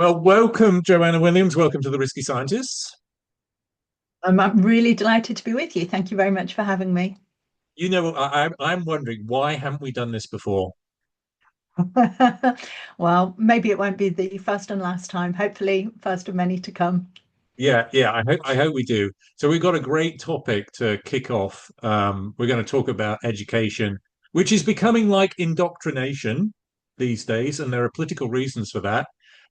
Well, welcome, Joanna Williams. Welcome to the Risky Scientists. I'm really delighted to be with you. Thank you very much for having me. I'm wondering, why haven't we done this before? Well, maybe it won't be the first and last time. Hopefully, first of many to come. Yeah. I hope we do. So we've got a great topic to kick off. We're going to talk about education, which is becoming like indoctrination these days, and there are political reasons for that.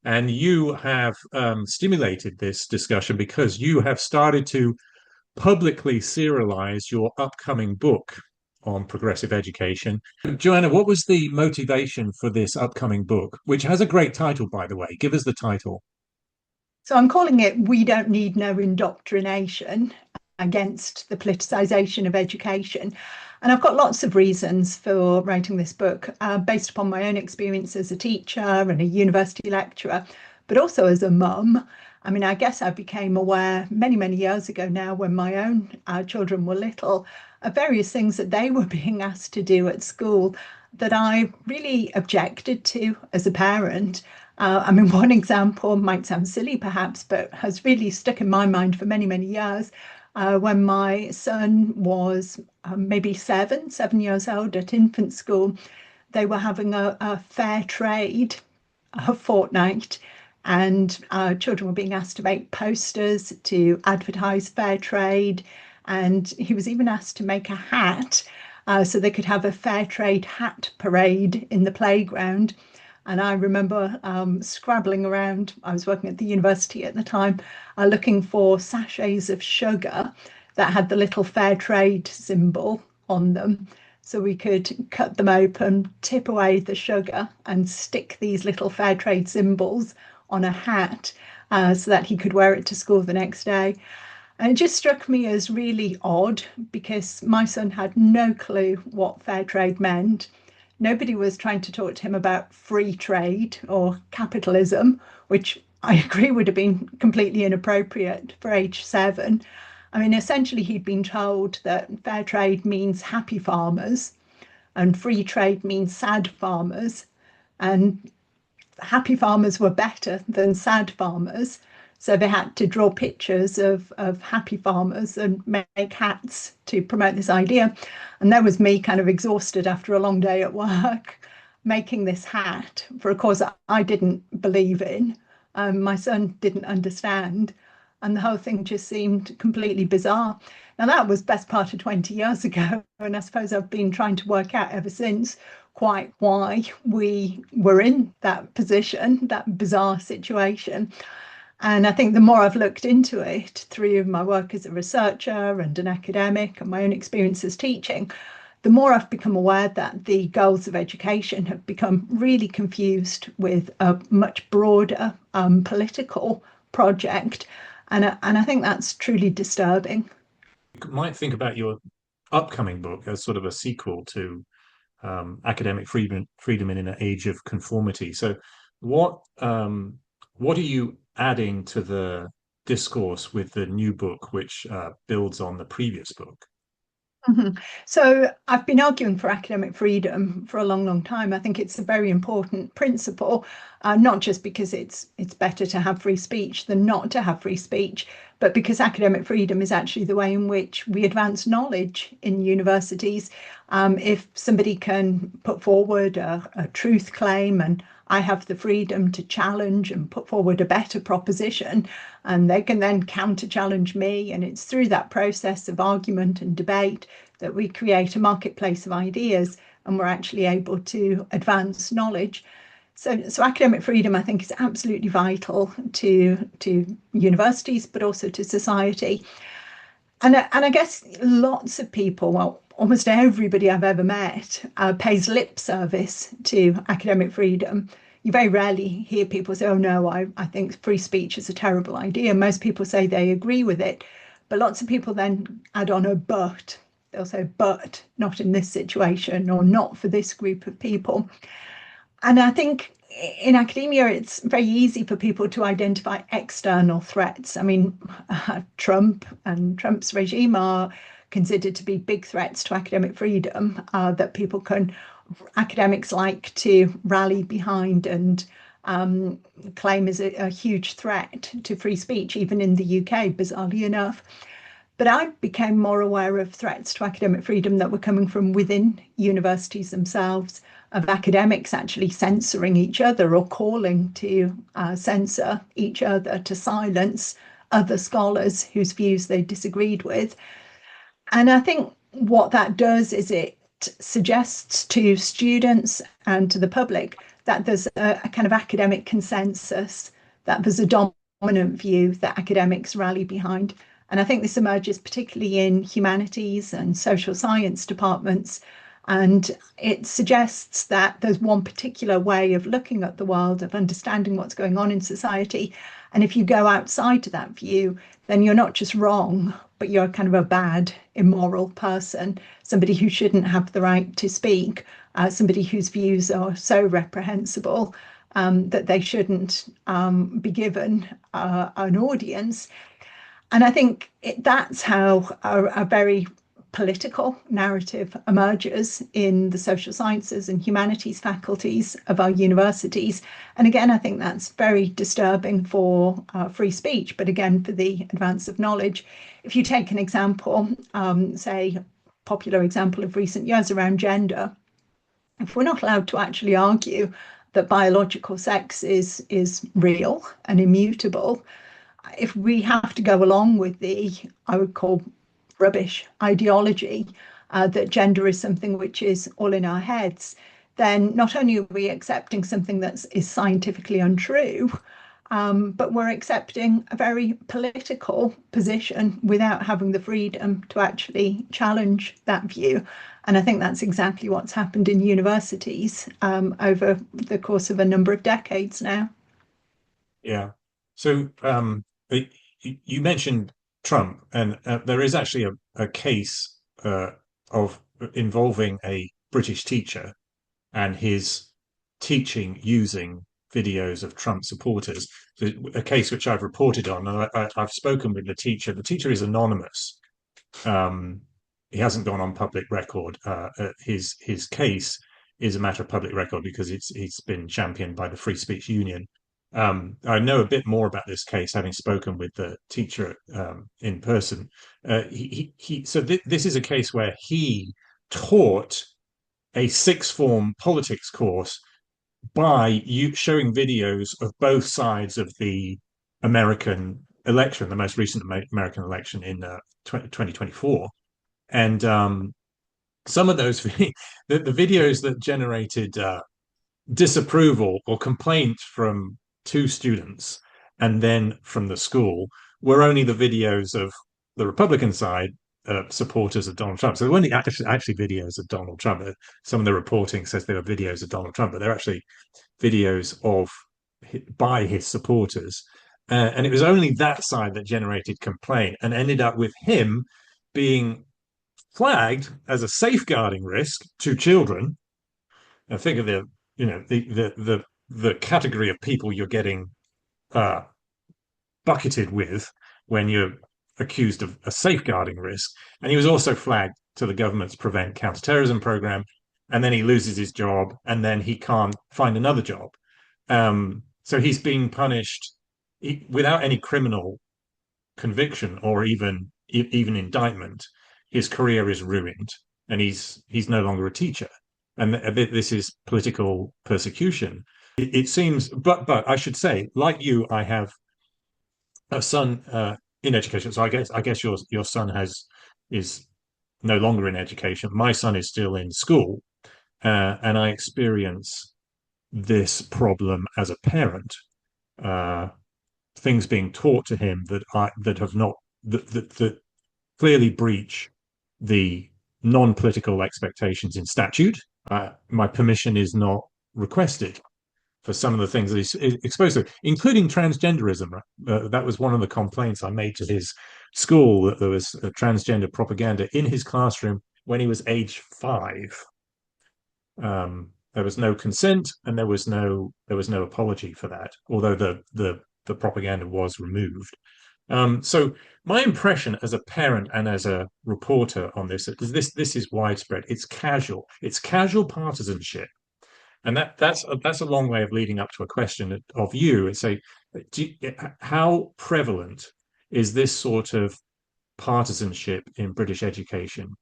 And you have stimulated this discussion because you have started to publicly serialize your upcoming book on progressive education. Joanna, what was the motivation for this upcoming book, which has a great title, by the way? Give us the title. So I'm calling it We Don't Need No Indoctrination Against the Politicization of Education. And I've got lots of reasons for writing this book based upon my own experience as a teacher and a university lecturer, but also as a mum. I mean, I guess I became aware many, many years ago now when my own children were little of various things that they were being asked to do at school that I really objected to as a parent. I mean, one example might sound silly perhaps, but has really stuck in my mind for many, many years. When my son was maybe seven years old at infant school, they were having a fair trade a fortnight, and children were being asked to make posters to advertise fair trade. And he was even asked to make a hat so they could have a fair trade hat parade in the playground. And I remember scrabbling around. I was working at the university at the time, looking for sachets of sugar that had the little fair trade symbol on them. So we could cut them open, tip away the sugar, and stick these little fair trade symbols on a hat so that he could wear it to school the next day. And it just struck me as really odd because my son had no clue what fair trade meant. Nobody was trying to talk to him about free trade or capitalism, which I agree would have been completely inappropriate for age 7. I mean, essentially, he'd been told that fair trade means happy farmers and free trade means sad farmers. And happy farmers were better than sad farmers. So they had to draw pictures of happy farmers and make hats to promote this idea. And there was me kind of exhausted after a long day at work, making this hat for a cause I didn't believe in. My son didn't understand. And the whole thing just seemed completely bizarre. Now, that was best part of 20 years ago. And I suppose I've been trying to work out ever since quite why we were in that position, that bizarre situation. And I think the more I've looked into it through my work as a researcher and an academic and my own experiences teaching, the more I've become aware that the goals of education have become really confused with a much broader political project. And I think that's truly disturbing. You might think about your upcoming book as sort of a sequel to academic freedom in an age of conformity. So, what what are you adding to the discourse with the new book, which builds on the previous book? Mhm. So I've been arguing for academic freedom for a long, long time. I think it's a very important principle, not just because it's better to have free speech than not to have free speech, but because academic freedom is actually the way in which we advance knowledge in universities. If somebody can put forward a truth claim and I have the freedom to challenge and put forward a better proposition, and they can then counter challenge me. And it's through that process of argument and debate that we create a marketplace of ideas and we're actually able to advance knowledge. So academic freedom, I think, is absolutely vital to universities, but also to society. And I guess lots of people, well, almost everybody I've ever met, pays lip service to academic freedom. You very rarely hear people say, oh no, I think free speech is a terrible idea. Most people say they agree with it. But lots of people then add on a but. They'll say, but not in this situation or not for this group of people. And I think in academia, it's very easy for people to identify external threats. I mean, Trump and Trump's regime are considered to be big threats to academic freedom that academics like to rally behind and claim is a huge threat to free speech, even in the UK, bizarrely enough. But I became more aware of threats to academic freedom that were coming from within universities themselves, of academics actually censoring each other or calling to censor each other, to silence other scholars whose views they disagreed with. And I think what that does is it suggests to students and to the public that there's a kind of academic consensus, that there's a dominant view that academics rally behind. And I think this emerges particularly in humanities and social science departments. And it suggests that there's one particular way of looking at the world, of understanding what's going on in society. And if you go outside to that view, then you're not just wrong, but you're kind of a bad, immoral person, somebody who shouldn't have the right to speak, somebody whose views are so reprehensible that they shouldn't be given an audience. And I think that's how a very political narrative emerges in the social sciences and humanities faculties of our universities. And again, I think that's very disturbing for free speech, but again, for the advance of knowledge. If you take an example, say, popular example of recent years around gender, if we're not allowed to actually argue that biological sex is real and immutable, if we have to go along with the, I would call, rubbish ideology that gender is something which is all in our heads, then not only are we accepting something that is scientifically untrue, but we're accepting a very political position without having the freedom to actually challenge that view. And I think that's exactly what's happened in universities over the course of a number of decades now. Yeah. So you mentioned Trump, and there is actually a case of involving a British teacher and his teaching using videos of Trump supporters. So a case which I've reported on, and I've spoken with the teacher. The teacher is anonymous. He hasn't gone on public record. His case is a matter of public record because it's been championed by the Free Speech Union. I know a bit more about this case, having spoken with the teacher in person. This is a case where he taught a sixth form politics course by showing videos of both sides of the American election, the most recent American election in 2024. And some of those, the videos that generated disapproval or complaint from two students and then from the school were only the videos of the Republican side supporters of Donald Trump. So they weren't actually videos of Donald Trump. Some of the reporting says they were videos of Donald Trump, but they're actually videos of by his supporters. And it was only that side that generated complaint and ended up with him being flagged as a safeguarding risk to children. I think of the category of people you're getting bucketed with when you're accused of a safeguarding risk. And he was also flagged to the government's Prevent Counterterrorism program, and then he loses his job, and then he can't find another job. So he's being punished without any criminal conviction or even indictment. His career is ruined, and he's no longer a teacher. And this is political persecution. It seems, but I should say, like you, I have a son in education. So I guess your son is no longer in education. My son is still in school, and I experience this problem as a parent. Things being taught to him that clearly breach the non-political expectations in statute. My permission is not requested for some of the things that he's exposed to, including transgenderism. That was one of the complaints I made to his school, that there was transgender propaganda in his classroom when he was age 5. There was no consent, and there was no apology for that, although the propaganda was removed. So my impression as a parent and as a reporter on this is this is widespread. It's casual partisanship And that's a long way of leading up to a question of you. It's how prevalent is this sort of partisanship in British education?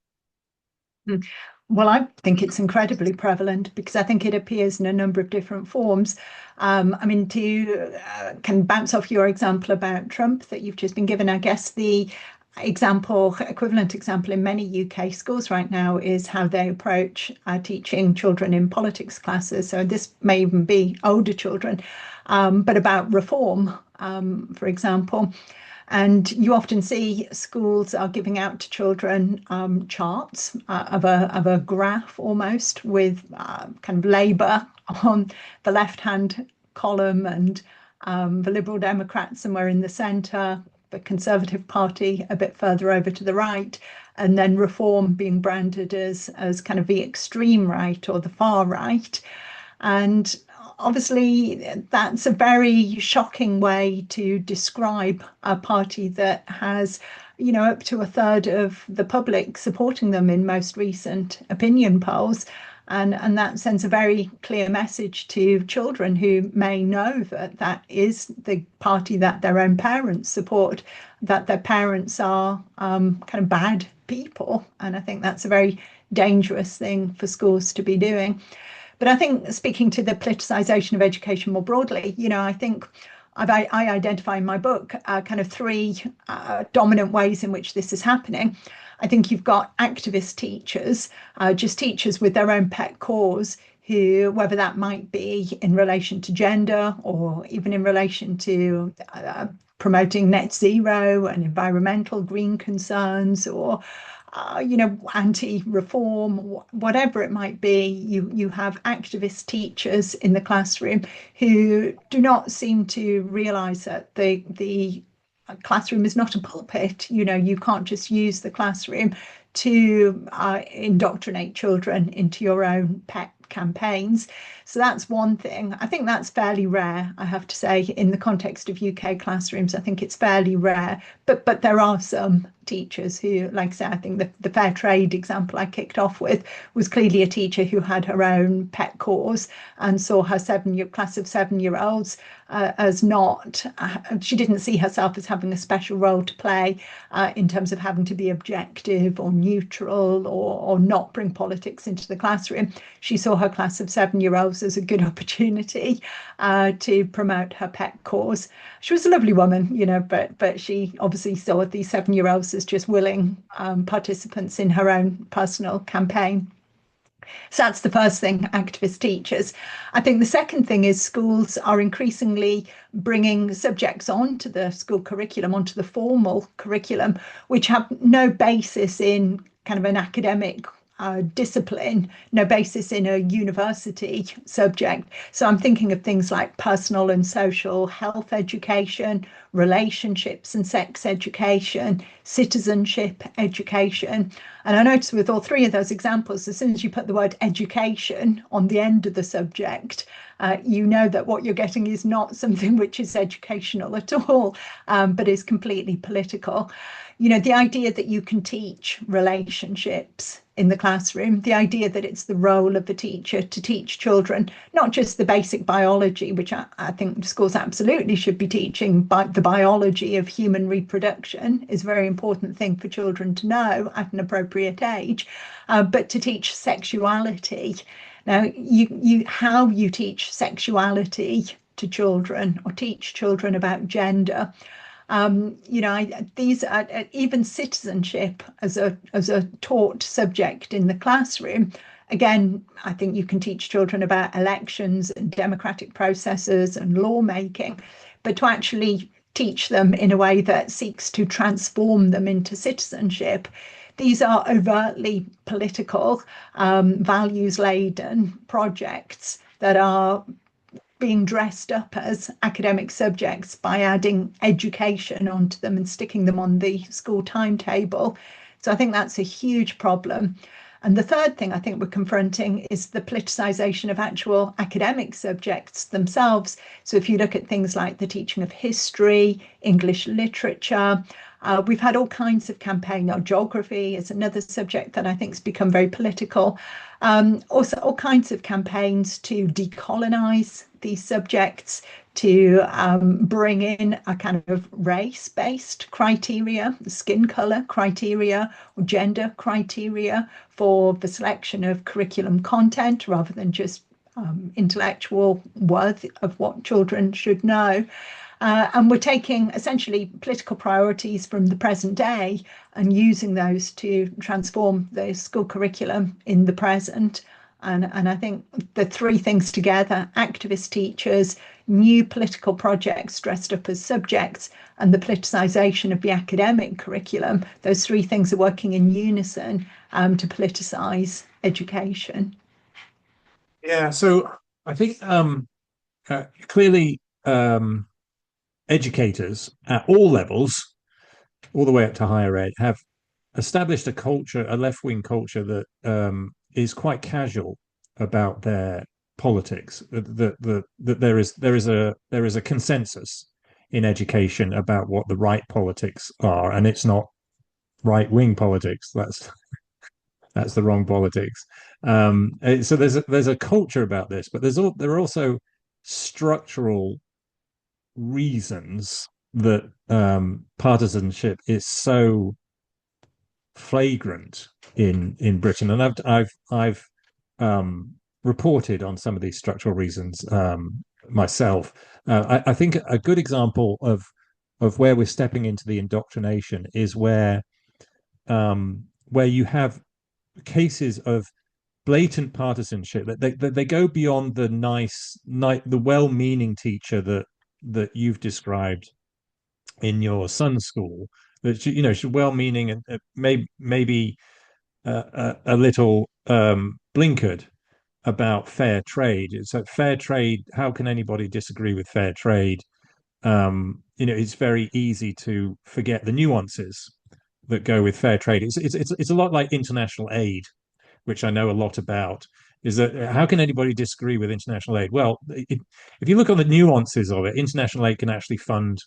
Well, I think it's incredibly prevalent because I think it appears in a number of different forms. I mean, to can bounce off your example about Trump that you've just been given, I guess the equivalent example in many UK schools right now is how they approach teaching children in politics classes. So this may even be older children, but about reform, for example. And you often see schools are giving out to children charts of a graph almost with kind of Labour on the left-hand column and the Liberal Democrats somewhere in the centre, the Conservative Party a bit further over to the right, and then Reform being branded as kind of the extreme right or the far right. And obviously, that's a very shocking way to describe a party that has, up to a third of the public supporting them in most recent opinion polls. And that sends a very clear message to children who may know that that is the party that their own parents support, that their parents are kind of bad people. And I think that's a very dangerous thing for schools to be doing. But I think speaking to the politicization of education more broadly, I think I identify in my book kind of three dominant ways in which this is happening. I think you've got activist teachers, just teachers with their own pet cause, who, whether that might be in relation to gender or even in relation to promoting net zero and environmental green concerns or anti-reform, whatever it might be, you have activist teachers in the classroom who do not seem to realise that the classroom is not a pulpit. You can't just use the classroom to indoctrinate children into your own pet campaigns. So that's one thing. I think that's fairly rare, I have to say, in the context of UK classrooms. I think it's fairly rare, but there are some teachers who, like I say, I think the fair trade example I kicked off with was clearly a teacher who had her own pet cause and saw her class of 7-year-olds as not, she didn't see herself as having a special role to play in terms of having to be objective or neutral or not bring politics into the classroom. She saw her class of 7-year-olds as a good opportunity to promote her pet cause. She was a lovely woman, but she obviously saw these 7-year-olds as just willing participants in her own personal campaign. So that's the first thing, activist teachers. I think the second thing is schools are increasingly bringing subjects onto the school curriculum, onto the formal curriculum, which have no basis in kind of an academic discipline, no basis in a university subject. So I'm thinking of things like personal and social health education, relationships and sex education, citizenship education. And I noticed with all three of those examples, as soon as you put the word education on the end of the subject, you know that what you're getting is not something which is educational at all, but is completely political. The idea that you can teach relationships in the classroom, the idea that it's the role of the teacher to teach children, not just the basic biology, which I think schools absolutely should be teaching, but the biology of human reproduction is a very important thing for children to know at an appropriate age, but to teach sexuality. Now, how you teach sexuality to children or teach children about gender, these are even citizenship as a taught subject in the classroom. Again, I think you can teach children about elections and democratic processes and lawmaking, but to actually teach them in a way that seeks to transform them into citizenship, these are overtly political, values-laden projects that are being dressed up as academic subjects by adding education onto them and sticking them on the school timetable. So I think that's a huge problem. And the third thing I think we're confronting is the politicization of actual academic subjects themselves. So if you look at things like the teaching of history, English literature, we've had all kinds of campaign. Geography is another subject that I think has become very political. Also, all kinds of campaigns to decolonize these subjects, to bring in a kind of race-based criteria, skin color criteria, or gender criteria for the selection of curriculum content rather than just intellectual worth of what children should know. And we're taking essentially political priorities from the present day and using those to transform the school curriculum in the present. And I think the three things together, activist teachers, new political projects dressed up as subjects, and the politicization of the academic curriculum, those three things are working in unison to politicize education. Yeah, so I think clearly educators at all levels, all the way up to higher ed, have established a culture, a left-wing culture that is quite casual about their politics. That there is a consensus in education about what the right politics are, and it's not right-wing politics. That's the wrong politics. So there's a culture about this, but there are also structural reasons that partisanship is so flagrant in Britain, and I've reported on some of these structural reasons myself. I think a good example of where we're stepping into the indoctrination is where you have cases of blatant partisanship that they go beyond the well-meaning teacher that you've described in your son's school, that she's well-meaning and maybe a little blinkered about fair trade. So fair trade, how can anybody disagree with fair trade? It's very easy to forget the nuances that go with fair trade. It's a lot like international aid, which I know a lot about. Is that how can anybody disagree with international aid? Well, if you look on the nuances of it, international aid can actually fund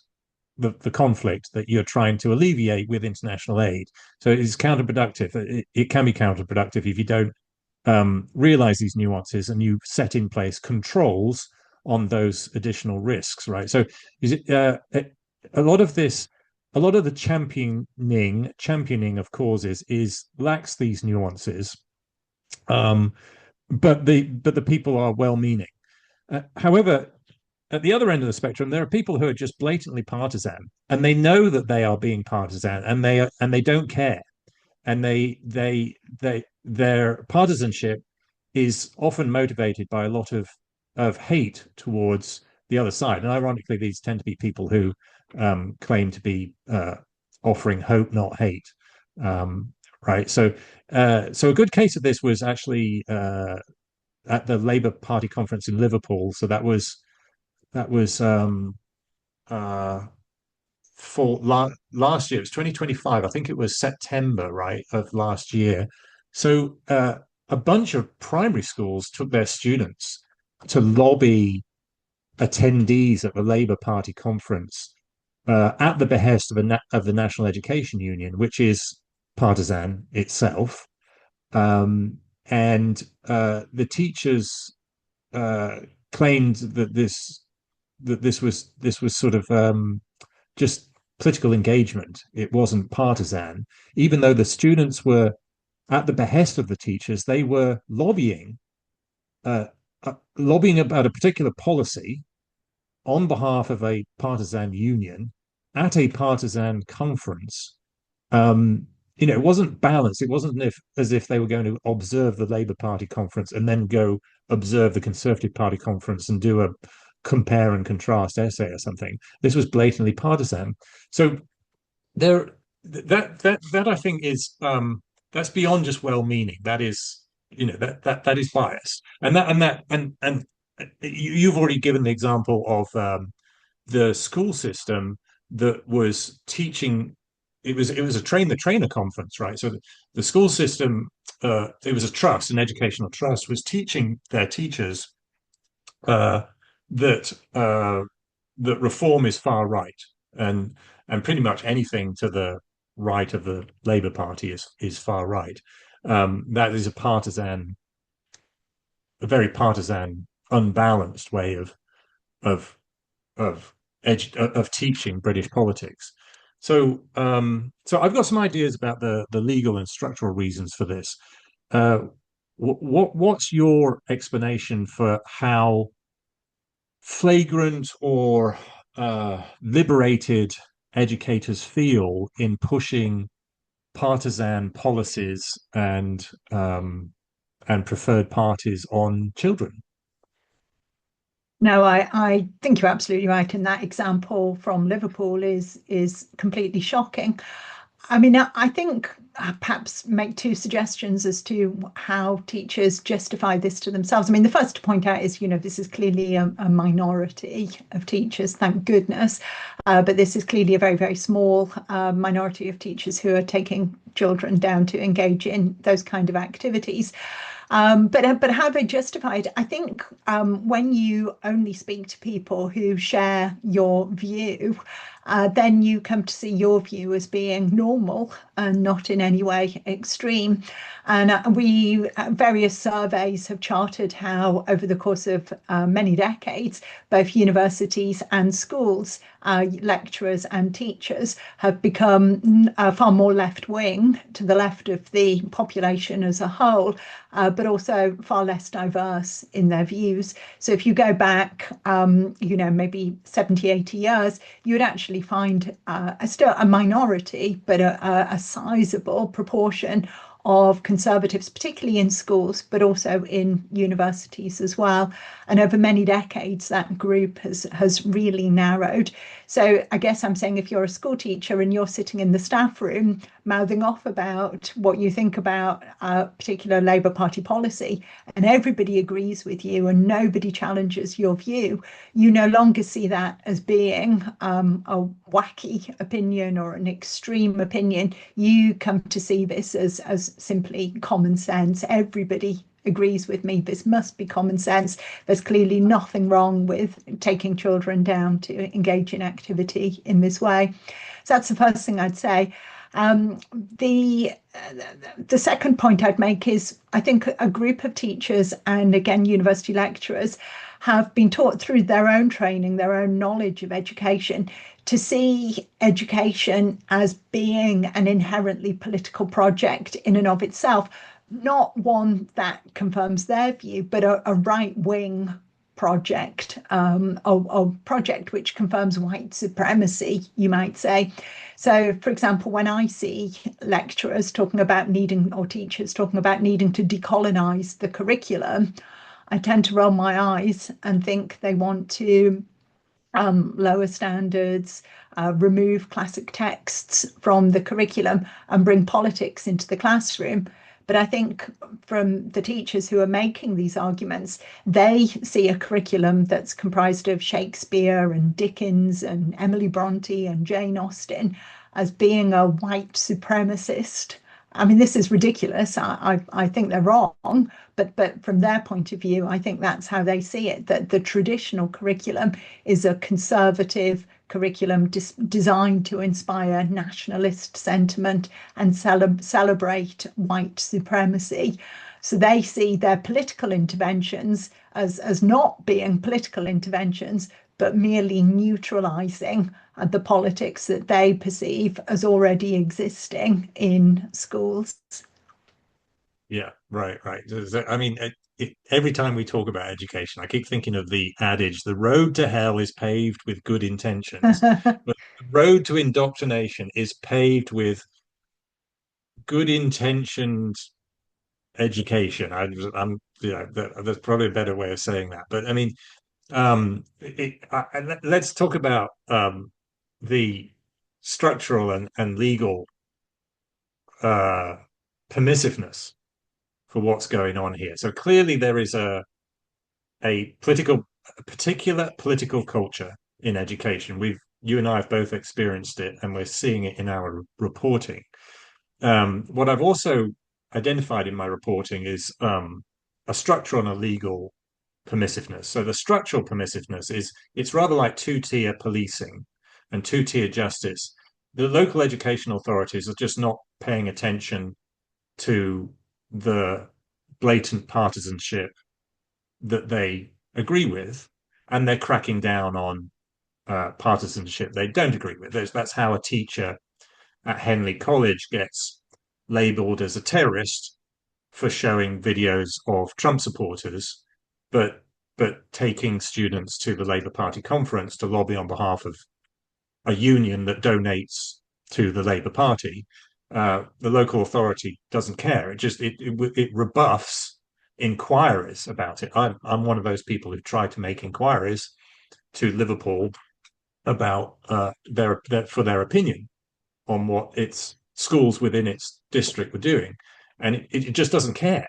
the conflict that you're trying to alleviate with international aid. So it's counterproductive. It can be counterproductive if you don't realize these nuances and you set in place controls on those additional risks, right? So is it a lot of the championing of causes lacks these nuances, but the people are well-meaning. However, at the other end of the spectrum, there are people who are just blatantly partisan, and they know that they are being partisan, and they don't care, and their partisanship is often motivated by a lot of hate towards the other side. And ironically, these tend to be people who claim to be offering hope, not hate. Right. So a good case of this was actually at the Labour Party conference in Liverpool. So that was for last year. It was 2025. I think it was September, right, of last year. So a bunch of primary schools took their students to lobby attendees at the Labour Party conference at the behest of the National Education Union, which is partisan itself. And the teachers claimed that this was sort of just political engagement. It wasn't partisan, even though the students were at the behest of the teachers. They were lobbying about a particular policy on behalf of a partisan union at a partisan conference. It wasn't balanced. It wasn't as if they were going to observe the Labour Party conference and then go observe the Conservative Party conference and do a compare and contrast essay or something. This was blatantly partisan. So that I think is that's beyond just well-meaning. That is that is biased, and you've already given the example of the school system that was teaching it was a train the trainer conference, right? So the school system, it was a trust, an educational trust, was teaching their teachers uh, that that reform is far right, and pretty much anything to the right of the Labour Party is far right. That is a very partisan, unbalanced way of of of teaching British politics. So I've got some ideas about the legal and structural reasons for this. Uh, what's your explanation for how flagrant or liberated educators feel in pushing partisan policies and preferred parties on children? No, I think you're absolutely right. And that example from Liverpool is completely shocking. I mean, I think perhaps make two suggestions as to how teachers justify this to themselves. I mean, the first to point out is, this is clearly a minority of teachers, thank goodness. But this is clearly a very, very small minority of teachers who are taking children down to engage in those kind of activities. But how they justify it, I think when you only speak to people who share your view, then you come to see your view as being normal and not in any way extreme. And various surveys have charted how, over the course of many decades, both universities and schools, lecturers and teachers have become far more left wing, to the left of the population as a whole, but also far less diverse in their views. So if you go back, maybe 70, 80 years, you would actually find still a minority, but a sizable proportion of conservatives, particularly in schools, but also in universities as well. And over many decades, that group has really narrowed. So I guess I'm saying, if you're a school teacher and you're sitting in the staff room mouthing off about what you think about a particular Labour Party policy, and everybody agrees with you and nobody challenges your view, you no longer see that as being a wacky opinion or an extreme opinion. You come to see this as simply common sense. Everybody agrees with me. This must be common sense. There's clearly nothing wrong with taking children down to engage in activity in this way. So that's the first thing I'd say. The second point I'd make is, I think a group of teachers, and again university lecturers, have been taught through their own training, their own knowledge of education, to see education as being an inherently political project in and of itself, not one that confirms their view, but a right-wing project, a project which confirms white supremacy, you might say. So, for example, when I see lecturers talking about needing, or teachers talking about needing to decolonize the curriculum, I tend to roll my eyes and think they want to lower standards, remove classic texts from the curriculum and bring politics into the classroom. But I think from the teachers who are making these arguments, they see a curriculum that's comprised of Shakespeare and Dickens and Emily Bronte and Jane Austen as being a white supremacist. I mean, this is ridiculous. I think they're wrong, but from their point of view, I think that's how they see it, that the traditional curriculum is a conservative curriculum designed to inspire nationalist sentiment and celebrate white supremacy. So they see their political interventions as not being political interventions, but merely neutralizing the politics that they perceive as already existing in schools. Yeah, right. I mean, every time we talk about education, I keep thinking of the adage, the road to hell is paved with good intentions, but the road to indoctrination is paved with good intentioned education. I'm, there's probably a better way of saying that. But I mean, let's talk about the structural and legal uh, permissiveness for what's going on here. So clearly there is a particular political culture in education. you and I have both experienced it, and we're seeing it in our reporting. What I've also identified in my reporting is a structural and a legal permissiveness. So the structural permissiveness is it's rather like two-tier policing and two-tier justice. The local education authorities are just not paying attention to the blatant partisanship that they agree with, and they're cracking down on partisanship they don't agree with. That's how a teacher at Henley College gets labeled as a terrorist for showing videos of Trump supporters, but taking students to the Labour Party conference to lobby on behalf of a union that donates to the Labour Party. The local authority doesn't care. It rebuffs inquiries about it. I'm one of those people who tried to make inquiries to Liverpool about their opinion on what its schools within its district were doing, and it just doesn't care.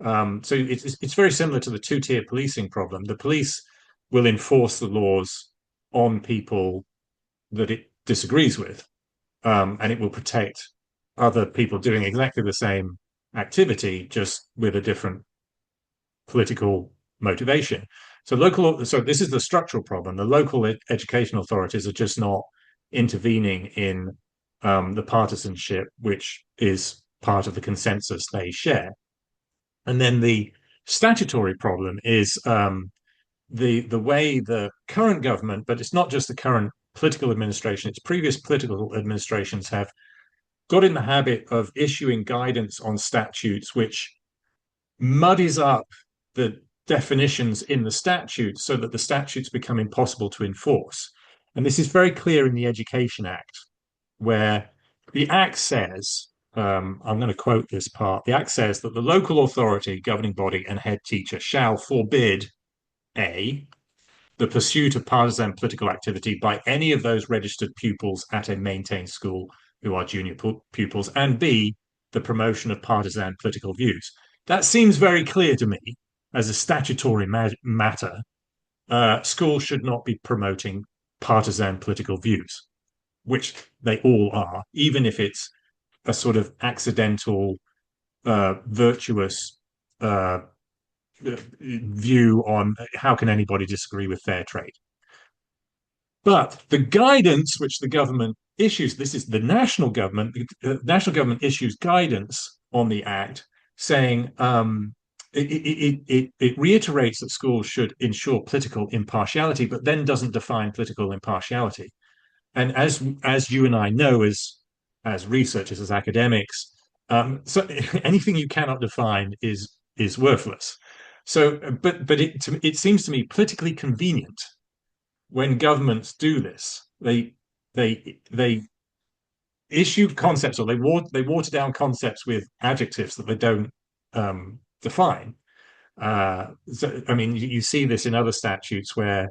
So it's very similar to the two-tier policing problem. The police will enforce the laws on people that it disagrees with, and it will protect other people doing exactly the same activity, just with a different political motivation. So this is the structural problem. The local education authorities are just not intervening in the partisanship, which is part of the consensus they share. And then the statutory problem is the way the current government, but it's not just the current political administration, it's previous political administrations have got in the habit of issuing guidance on statutes which muddies up the definitions in the statutes so that the statutes become impossible to enforce. And this is very clear in the Education Act, where the Act says, I'm going to quote this part, the Act says that the local authority, governing body, and head teacher shall forbid A, the pursuit of partisan political activity by any of those registered pupils at a maintained school who are junior pupils, and B, the promotion of partisan political views. That seems very clear to me as a statutory matter. Schools should not be promoting partisan political views, which they all are, even if it's a sort of accidental, virtuous view on how can anybody disagree with fair trade. But the guidance which the government issues, this is the national government issues guidance on the Act saying it reiterates that schools should ensure political impartiality, but then doesn't define political impartiality. And as you and I know, as researchers, as academics, so anything you cannot define is worthless. So, but it seems to me politically convenient when governments do this. They issue concepts, or they water down concepts with adjectives that they don't define. So, I mean, you see this in other statutes where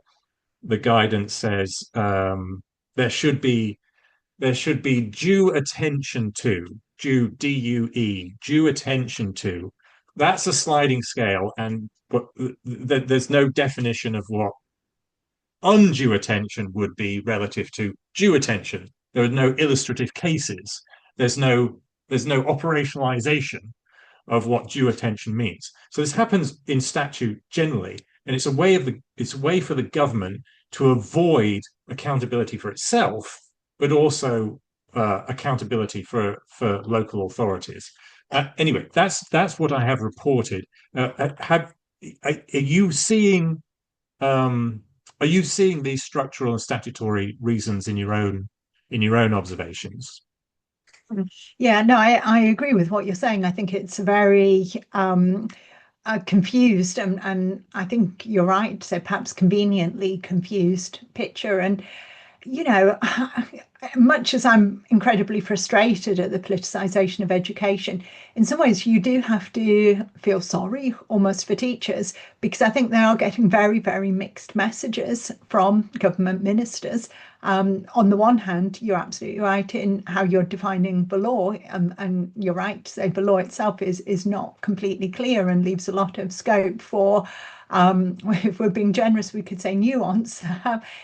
the guidance says there should be due attention to, due attention to. That's a sliding scale, and there's no definition of what undue attention would be relative to due attention. There are no illustrative cases. There's no operationalization of what due attention means. So this happens in statute generally, and it's a way for the government to avoid accountability for itself, but also accountability for local authorities. Anyway, that's what I have reported. Are you seeing these structural and statutory reasons in your own observations? Yeah, no, I agree with what you're saying. I think it's very confused, and I think you're right. So perhaps conveniently confused picture. And you know, much as I'm incredibly frustrated at the politicization of education, in some ways you do have to feel sorry almost for teachers, because I think they are getting very, very mixed messages from government ministers. On the one hand, you're absolutely right in how you're defining the law, and you're right to say the law itself is not completely clear and leaves a lot of scope for If we're being generous, we could say nuance.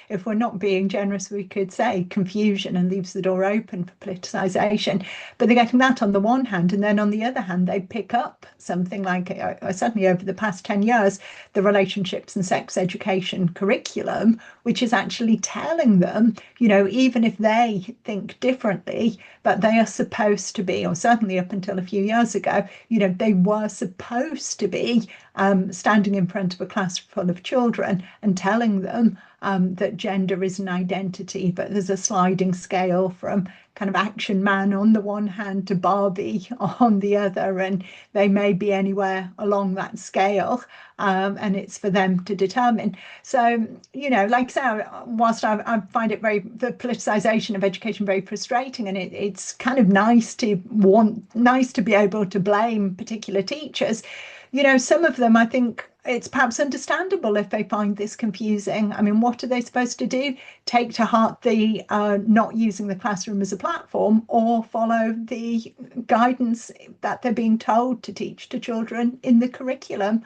If we're not being generous, we could say confusion, and leaves the door open for politicization. But they're getting that on the one hand, and then on the other hand, they pick up something like, certainly over the past 10 years, the relationships and sex education curriculum, which is actually telling them, even if they think differently, but they are supposed to be, or certainly up until a few years ago, they were supposed to be standing in front of a class full of children and telling them that gender is an identity, but there's a sliding scale from kind of action man on the one hand to Barbie on the other, and they may be anywhere along that scale, and it's for them to determine. So, like I say, whilst I find it the politicization of education very frustrating, and it's kind of nice to be able to blame particular teachers. Some of them, I think it's perhaps understandable if they find this confusing. I mean, what are they supposed to do? Take to heart the not using the classroom as a platform, or follow the guidance that they're being told to teach to children in the curriculum?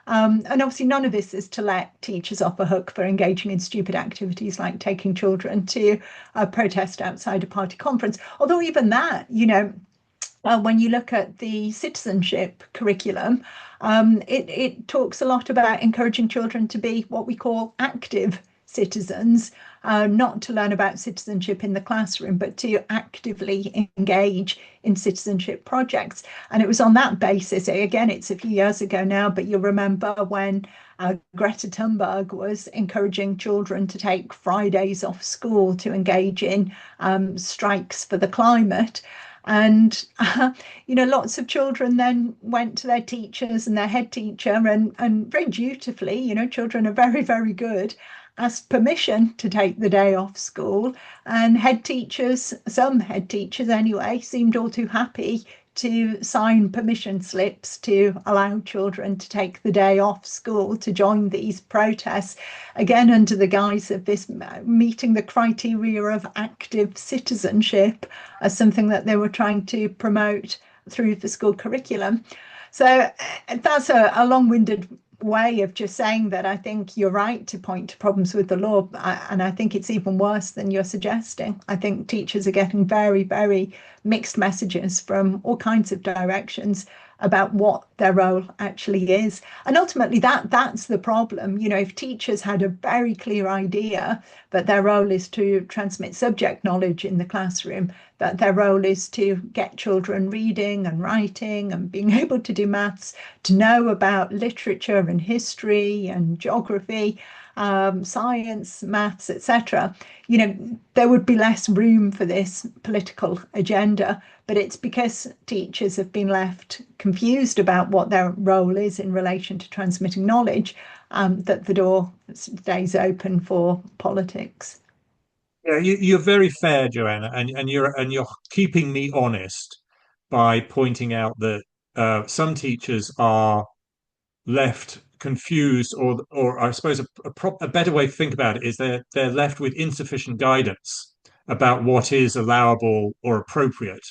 And obviously, none of this is to let teachers off the hook for engaging in stupid activities like taking children to a protest outside a party conference. Although even that, when you look at the citizenship curriculum, it talks a lot about encouraging children to be what we call active citizens, not to learn about citizenship in the classroom, but to actively engage in citizenship projects. And it was on that basis, again, it's a few years ago now, but you'll remember when Greta Thunberg was encouraging children to take Fridays off school to engage in strikes for the climate. And, lots of children then went to their teachers and their head teacher, and very dutifully, children are very, very good, asked permission to take the day off school. And some head teachers anyway, seemed all too happy to sign permission slips to allow children to take the day off school to join these protests, again under the guise of this meeting the criteria of active citizenship as something that they were trying to promote through the school curriculum. So that's a long-winded way of just saying that I think you're right to point to problems with the law, and I think it's even worse than you're suggesting. I think teachers are getting very, very mixed messages from all kinds of directions about what their role actually is. And ultimately that's the problem. If teachers had a very clear idea that their role is to transmit subject knowledge in the classroom, that their role is to get children reading and writing and being able to do maths, to know about literature and history and geography, science, maths, etc., there would be less room for this political agenda. But it's because teachers have been left confused about what their role is in relation to transmitting knowledge, that the door stays open for politics. Yeah, you're very fair, Joanna, and you're keeping me honest by pointing out that some teachers are left confused, or I suppose a better way to think about it is they're left with insufficient guidance about what is allowable or appropriate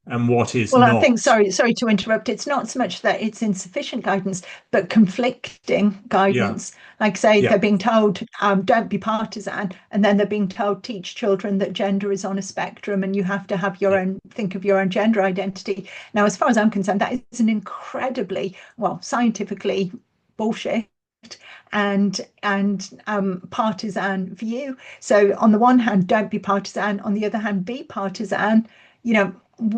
and what is Well, I not. think, sorry to interrupt. It's not so much that it's insufficient guidance, but conflicting Yeah, guidance. Like, say, yeah, they're being told, don't be partisan, and then they're being told, teach children that gender is on a spectrum, and you have to have yeah, think of your own gender identity. Now, as far as I'm concerned, that is an incredibly, well, scientifically bullshit and partisan view. So on the one hand, don't be partisan. On the other hand, be partisan.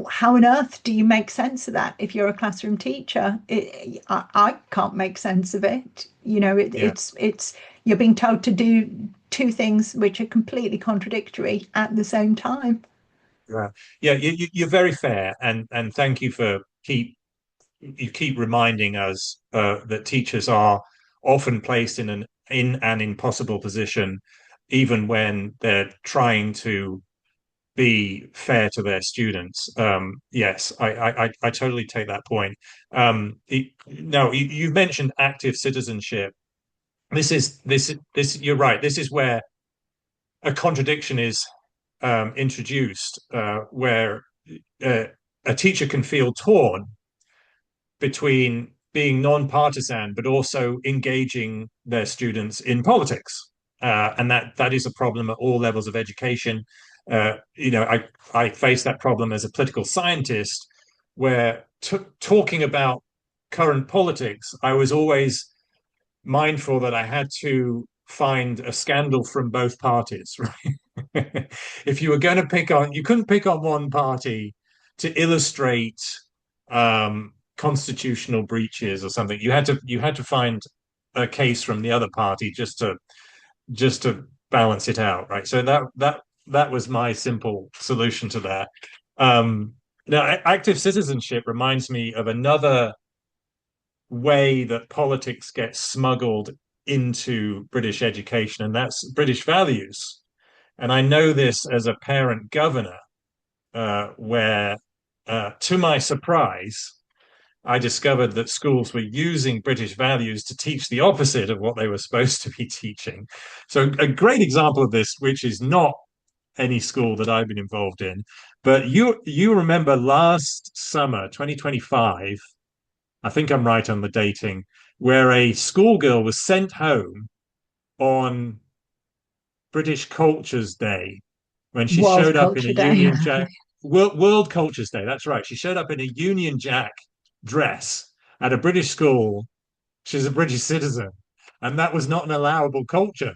How on earth do you make sense of that if you're a classroom teacher? I can't make sense of it. yeah. It's you're being told to do two things which are completely contradictory at the same time. Yeah, yeah, you're very fair, and thank you for you keep reminding us that teachers are often placed in an impossible position, even when they're trying to be fair to their students. Yes, I totally take that point. No, you mentioned active citizenship. This. You're right. This is where a contradiction is introduced, where uh, a teacher can feel torn between being non-partisan, but also engaging their students in politics. And that is a problem at all levels of education. I face that problem as a political scientist, where talking about current politics, I was always mindful that I had to find a scandal from both parties, right? If you were going to you couldn't pick on one party to illustrate constitutional breaches or something. You had to find a case from the other party just to balance it out, right? So that was my simple solution to that. Now, active citizenship reminds me of another way that politics gets smuggled into British education, and that's British values. And I know this as a parent governor, where, to my surprise, I discovered that schools were using British values to teach the opposite of what they were supposed to be teaching. So a great example of this, which is not any school that I've been involved in, but you remember last summer, 2025, I think I'm right on the dating, where a schoolgirl was sent home on British Cultures Day when she World showed up in a Culture Day. Union Jack. World Cultures Day, that's right. She showed up in a Union Jack dress at a British school. She's a British citizen, and that was not an allowable culture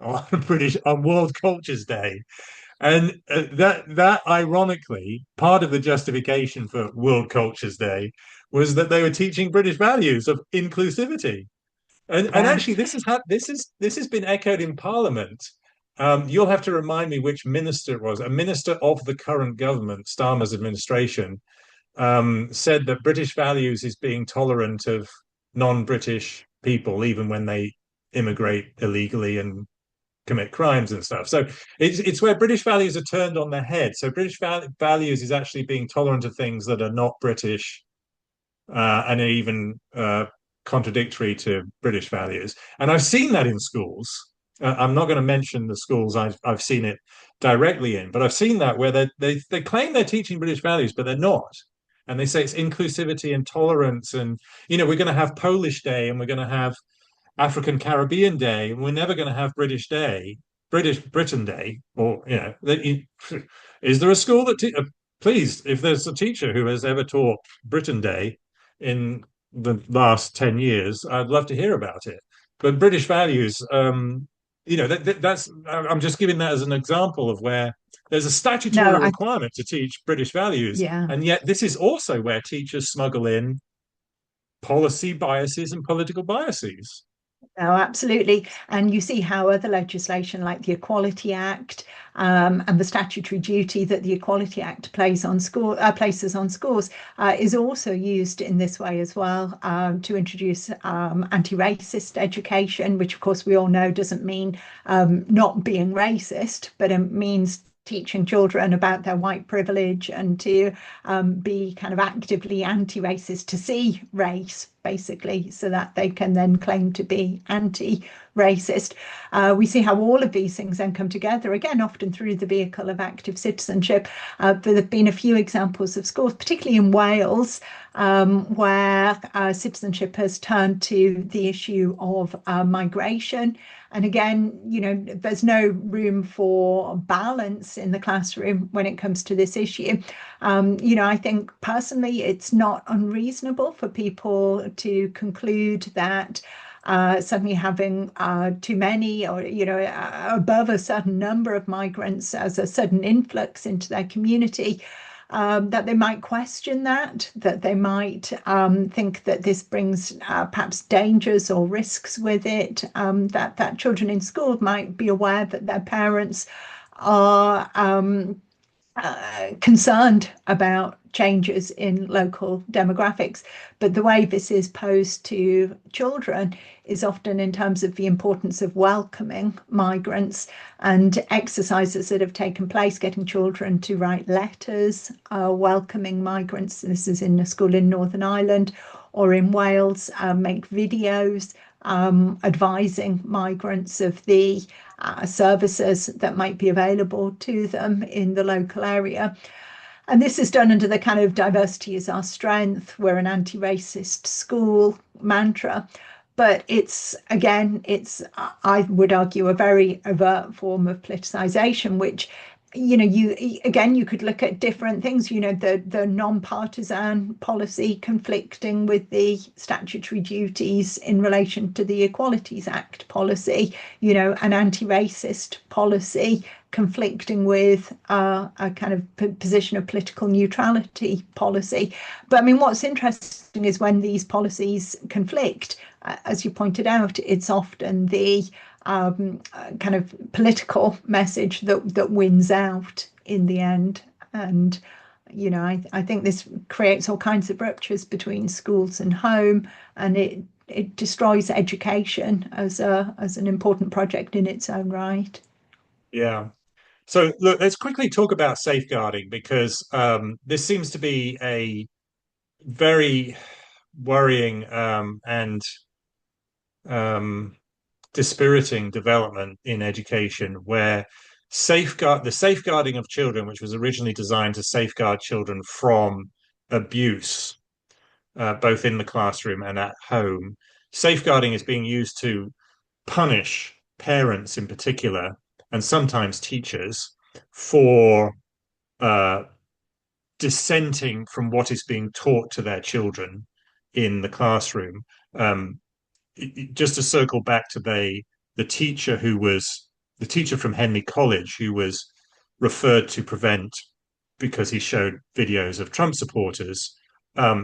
on World Cultures Day. And that ironically, part of the justification for World Cultures Day was that they were teaching British values of inclusivity. And Yeah. actually, this has been echoed in Parliament. You'll have to remind me which minister it was. A minister of the current government, Starmer's administration, said that British values is being tolerant of non-British people, even when they immigrate illegally and commit crimes and stuff. So it's where British values are turned on their head. So British values is actually being tolerant of things that are not British, and are even contradictory to British values. And I've seen that in schools. I'm not going to mention the schools I've seen it directly in, but I've seen that where they claim they're teaching British values, but they're not. And they say it's inclusivity and tolerance, and we're going to have Polish Day, and we're going to have African Caribbean Day, and we're never going to have British Britain Day, or is there a school that please, if there's a teacher who has ever taught Britain Day in the last 10 years, I'd love to hear about it. But British values, that's I'm just giving that as an example of where there's a statutory No, requirement to teach British values, yeah. and yet this is also where teachers smuggle in policy biases and political biases. Oh, absolutely. And you see how other legislation like the Equality Act, and the statutory duty that the Equality Act places on schools is also used in this way as well, to introduce anti-racist education, which of course we all know doesn't mean not being racist, but it means teaching children about their white privilege and to be kind of actively anti-racist, to see race basically, so that they can then claim to be anti-racist. We see how all of these things then come together, again, often through the vehicle of active citizenship. There have been a few examples of schools, particularly in Wales, where citizenship has turned to the issue of migration. And again, there's no room for balance in the classroom when it comes to this issue. I think personally, it's not unreasonable for people to conclude that suddenly having too many, or above a certain number of migrants as a sudden influx into their community, that they might question that they might think that this brings perhaps dangers or risks with it, that children in school might be aware that their parents are concerned about changes in local demographics. But the way this is posed to children is often in terms of the importance of welcoming migrants, and exercises that have taken place, getting children to write letters welcoming migrants. This is in a school in Northern Ireland, or in Wales, make videos advising migrants of the services that might be available to them in the local area. And this is done under the kind of diversity is our strength, we're an anti-racist school mantra. But it's, again, I would argue, a very overt form of politicization, which, you could look at different things, the non-partisan policy conflicting with the statutory duties in relation to the Equalities Act policy, an anti-racist policy conflicting with a kind of position of political neutrality policy. But I mean, what's interesting is when these policies conflict, as you pointed out, it's often the kind of political message that wins out in the end. And I think this creates all kinds of ruptures between schools and home, and it destroys education as an important project in its own right. Yeah. So look, let's quickly talk about safeguarding, because this seems to be a very worrying and dispiriting development in education, where the safeguarding of children, which was originally designed to safeguard children from abuse, both in the classroom and at home, safeguarding is being used to punish parents in particular, and sometimes teachers, for dissenting from what is being taught to their children in the classroom. Just to circle back to the teacher from Henley College, who was referred to prevent because he showed videos of Trump supporters,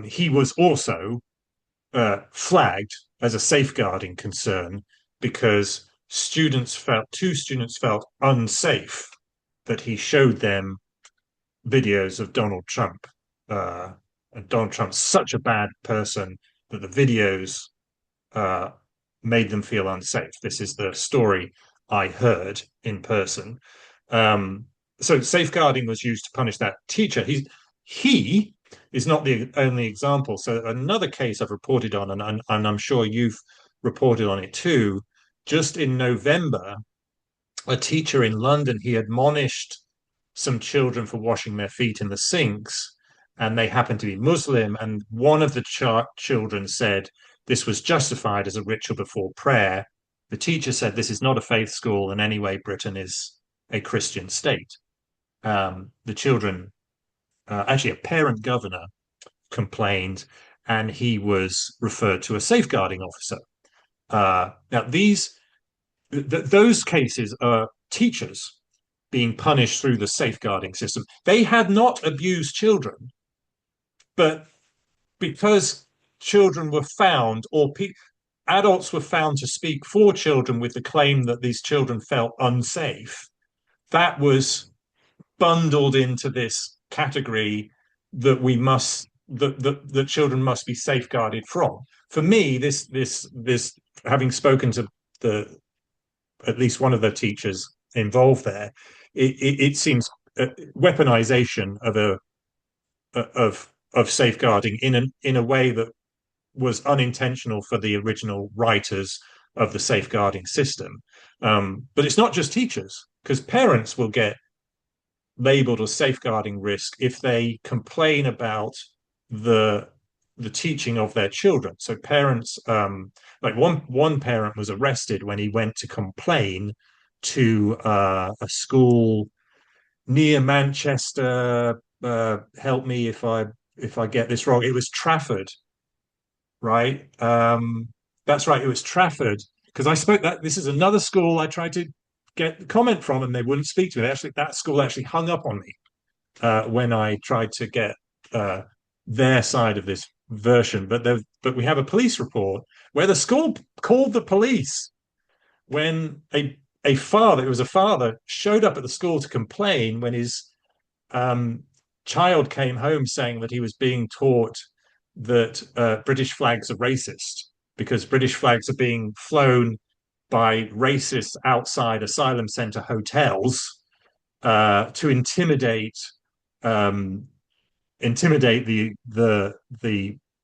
he was also flagged as a safeguarding concern because two students felt unsafe that he showed them videos of Donald Trump. And Donald Trump's such a bad person that the videos made them feel unsafe. This is the story I heard in person. So safeguarding was used to punish that teacher. He is not the only example. So another case I've reported on, and I'm sure you've reported on it too. Just in November, a teacher in London, he admonished some children for washing their feet in the sinks, and they happened to be Muslim. And one of the children said this was justified as a ritual before prayer. The teacher said this is not a faith school, and anyway, Britain is a Christian state. The children, actually, a parent governor complained, and he was referred to a safeguarding officer. Now, those cases are teachers being punished through the safeguarding system. They had not abused children, but because children were found, or adults were found to speak for children with the claim that these children felt unsafe, that was bundled into this category that that children must be safeguarded from. For me, this having spoken to at least one of the teachers involved there, it seems weaponization of safeguarding in a way that was unintentional for the original writers of the safeguarding system. But it's not just teachers, because parents will get labeled as safeguarding risk if they complain about the teaching of their children. So parents, like one parent was arrested when he went to complain to a school near Manchester. Help me if I get this wrong. It was Trafford, right? That's right. It was Trafford, because I spoke that this is another school I tried to get comment from, and they wouldn't speak to me. Actually, that school actually hung up on me when I tried to get their side of this version. But we have a police report where the school called the police when a father, it was a father, showed up at the school to complain when his child came home saying that he was being taught that British flags are racist because British flags are being flown by racists outside asylum center hotels to intimidate the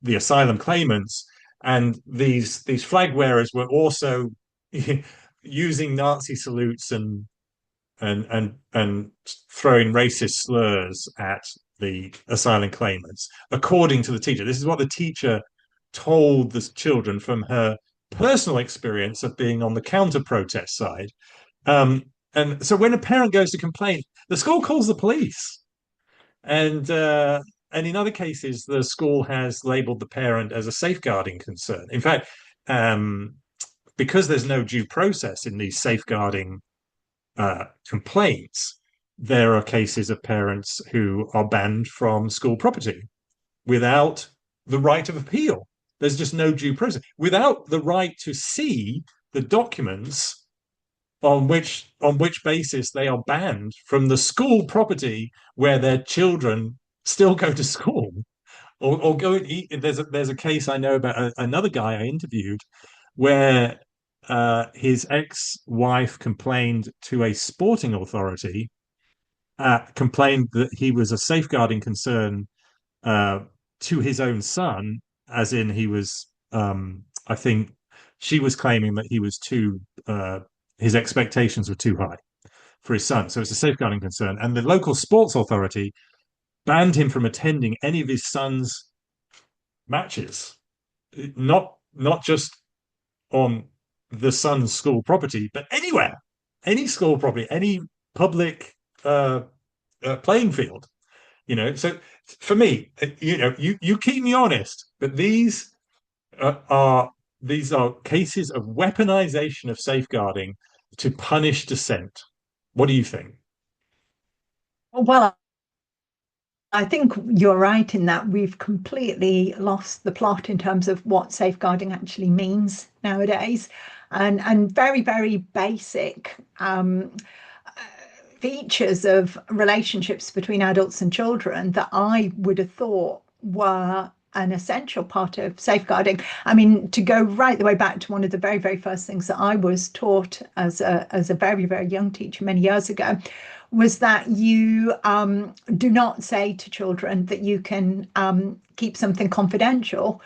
asylum claimants. And these flag wearers were also using Nazi salutes and throwing racist slurs at the asylum claimants, according to the teacher. This is what the teacher told the children from her personal experience of being on the counter-protest side. And so when a parent goes to complain, the school calls the police. And in other cases, the school has labeled the parent as a safeguarding concern. In fact, because there's no due process in these safeguarding complaints, there are cases of parents who are banned from school property without the right of appeal. There's just no due process. Without the right to see the documents on which basis they are banned from the school property where their children still go to school or go and eat. There's a case I know about another guy I interviewed where his ex-wife complained to a sporting authority, complained that he was a safeguarding concern to his own son, as in he was, I think she was claiming that he was his expectations were too high for his son. So it's a safeguarding concern. And the local sports authority banned him from attending any of his son's matches, not just on the son's school property, but anywhere, any school property, any public playing field. So for me, you keep me honest, but these are cases of weaponization of safeguarding to punish dissent. What do you think? Well, I think you're right in that we've completely lost the plot in terms of what safeguarding actually means nowadays, and very, very basic features of relationships between adults and children that I would have thought were an essential part of safeguarding. I mean, to go right the way back to one of the very, very first things that I was taught as a very, very young teacher many years ago was that you do not say to children that you can keep something confidential.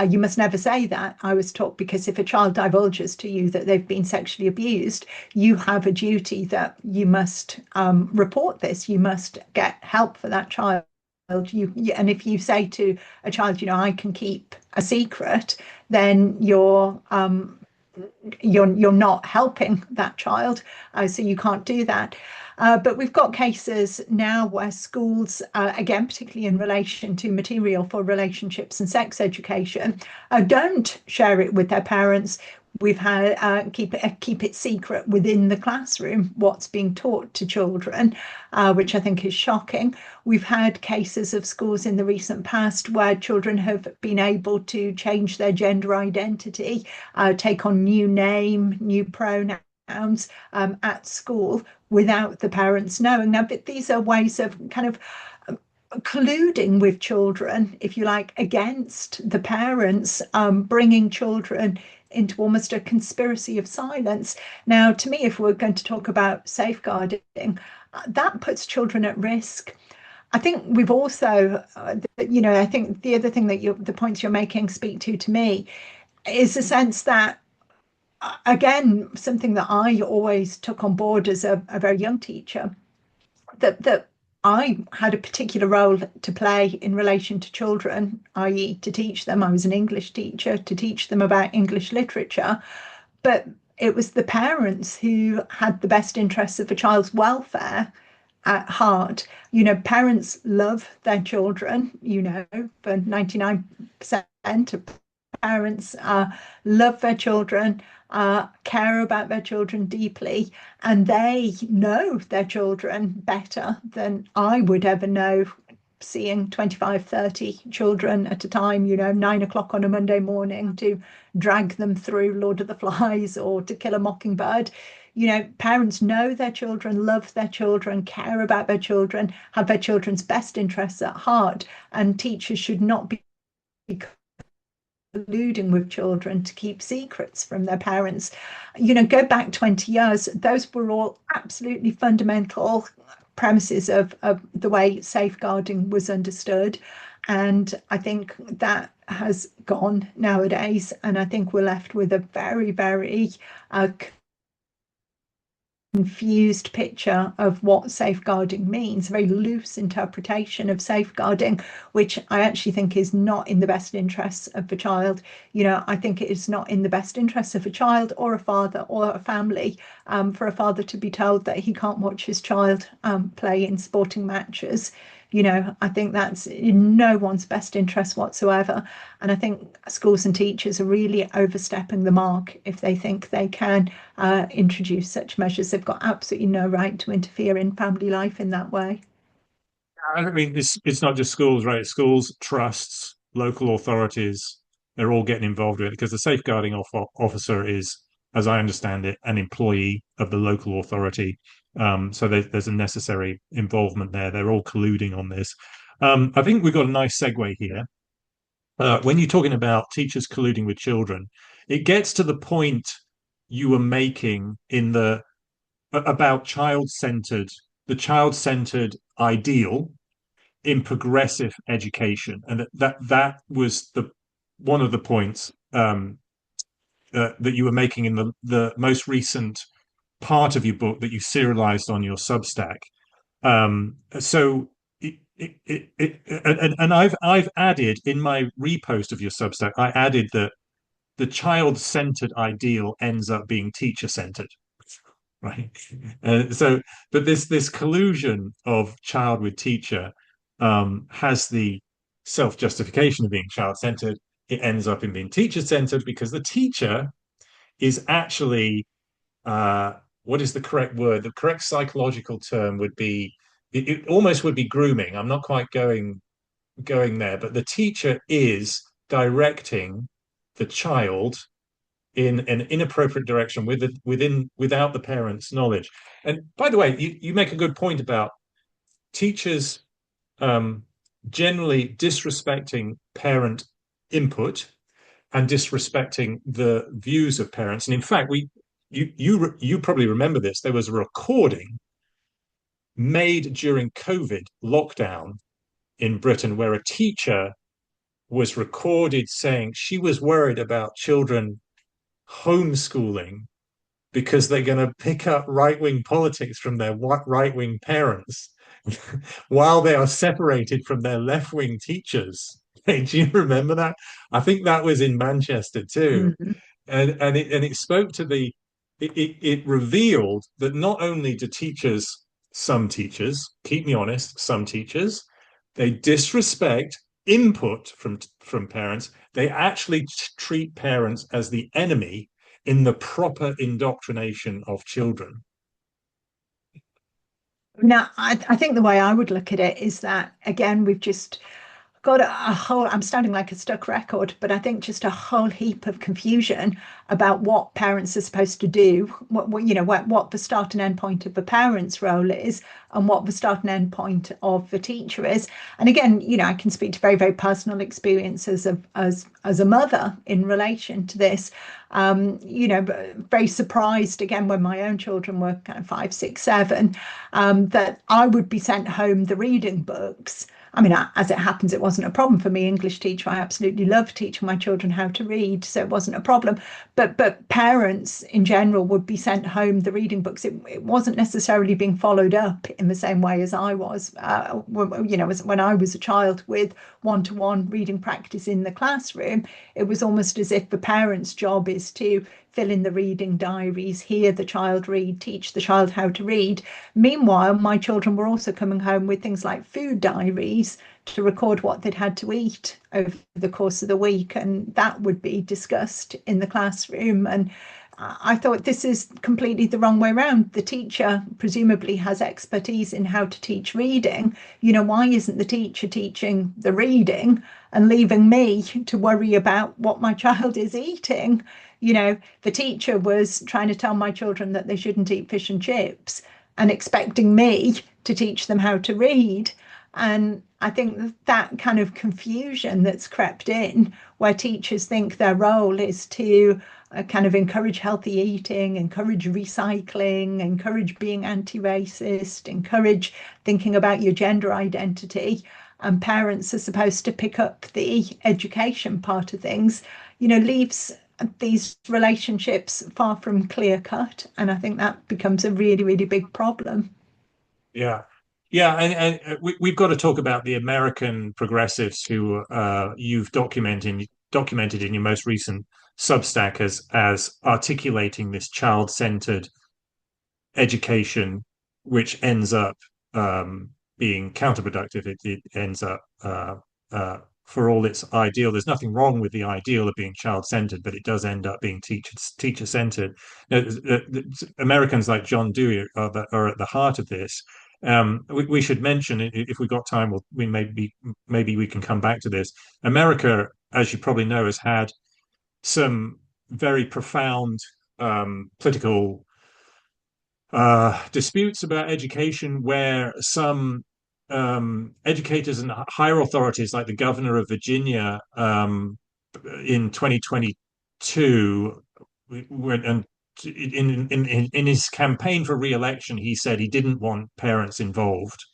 You must never say that, I was taught, because if a child divulges to you that they've been sexually abused, you have a duty that you must report this. You must get help for that child. And if you say to a child, I can keep a secret, then you're not helping that child, so you can't do that. But we've got cases now where schools, again, particularly in relation to material for relationships and sex education, don't share it with their parents. We've had keep it secret within the classroom what's being taught to children, which I think is shocking. We've had cases of schools in the recent past where children have been able to change their gender identity, take on new name, new pronouns at school without the parents knowing. Now, but these are ways of kind of colluding with children, if you like, against the parents, bringing children into almost a conspiracy of silence. Now, to me, if we're going to talk about safeguarding, that puts children at risk. I think we've also, I think the other thing that the points you're making speak to me is the sense that, again, something that I always took on board as a very young teacher, that I had a particular role to play in relation to children, i.e. to teach them. I was an English teacher, to teach them about English literature, but it was the parents who had the best interests of a child's welfare at heart. Parents love their children, for 99% of parents love their children, care about their children deeply, and they know their children better than I would ever know, seeing 25, 30 children at a time, 9 o'clock on a Monday morning to drag them through Lord of the Flies or To Kill a Mockingbird. Parents know their children, love their children, care about their children, have their children's best interests at heart, and teachers should not be colluding with children to keep secrets from their parents. Go back 20 years, those were all absolutely fundamental premises of the way safeguarding was understood. And I think that has gone nowadays. And I think we're left with a very, very confused picture of what safeguarding means, a very loose interpretation of safeguarding, which I actually think is not in the best interests of the child. I think it is not in the best interests of a child or a father or a family for a father to be told that he can't watch his child play in sporting matches. I think that's in no one's best interest whatsoever. And I think schools and teachers are really overstepping the mark if they think they can introduce such measures. They've got absolutely no right to interfere in family life in that way. I mean, it's not just schools, right? Schools, trusts, local authorities, they're all getting involved with it because the safeguarding officer is, as I understand it, an employee of the local authority. So there's a necessary involvement there. They're all colluding on this. I think we've got a nice segue here. When you're talking about teachers colluding with children, it gets to the point you were making in the about the child-centered ideal in progressive education, and that was the one of the points that you were making in the most recent part of your book that you serialized on your Substack. So and I've added in my repost of your Substack, I added that the child-centered ideal ends up being teacher-centered, right? So, but this collusion of child with teacher has the self-justification of being child-centered. It ends up in being teacher-centered because the teacher is actually what is the correct word? The correct psychological term would be it almost would be grooming. I'm not quite going there, but the teacher is directing the child in an inappropriate direction without the parents' knowledge. And by the way, you make a good point about teachers generally disrespecting parent input and disrespecting the views of parents. And in fact, you probably remember this. There was a recording made during COVID lockdown in Britain where a teacher was recorded saying she was worried about children homeschooling because they're going to pick up right-wing politics from their right-wing parents while they are separated from their left-wing teachers. Hey, do you remember that? I think that was in Manchester too. Mm-hmm. And it spoke to it revealed that not only do some teachers, keep me honest, some teachers, they disrespect input from parents. They actually treat parents as the enemy in the proper indoctrination of children. Now, I think the way I would look at it is that, again, we've just got a whole, I'm sounding like a stuck record, but I think just a whole heap of confusion about what parents are supposed to do, what the start and end point of the parent's role is, and what the start and end point of the teacher is. And again, I can speak to very, very personal experiences as a mother in relation to this. Very surprised again when my own children were kind of 5, 6, 7, that I would be sent home the reading books. I mean, as it happens, it wasn't a problem for me. English teacher, I absolutely love teaching my children how to read, so it wasn't a problem. But parents in general would be sent home the reading books. It wasn't necessarily being followed up in the same way as I was, when I was a child with one-to-one reading practice in the classroom. It was almost as if the parents' job is to fill in the reading diaries, hear the child read, teach the child how to read. Meanwhile, my children were also coming home with things like food diaries to record what they'd had to eat over the course of the week, and that would be discussed in the classroom. And I thought this is completely the wrong way around. The teacher presumably has expertise in how to teach reading. Why isn't the teacher teaching the reading and leaving me to worry about what my child is eating? The teacher was trying to tell my children that they shouldn't eat fish and chips and expecting me to teach them how to read. And I think that kind of confusion that's crept in, where teachers think their role is to kind of encourage healthy eating, encourage recycling, encourage being anti-racist, encourage thinking about your gender identity, and parents are supposed to pick up the education part of things, leaves these relationships far from clear cut, and I think that becomes a really, really big problem. Yeah. Yeah, and we've got to talk about the American progressives who you've documented in your most recent Substack as articulating this child-centered education, which ends up being counterproductive. It ends up for all its ideal. There's nothing wrong with the ideal of being child-centered, but it does end up being teacher-centered. Now, Americans like John Dewey are at the heart of this. We should mention, if we got time, we maybe we can come back to this. America, as you probably know, has had some very profound political disputes about education, where some educators and higher authorities, like the governor of Virginia, in 2022, and in his campaign for re-election, he said he didn't want parents involved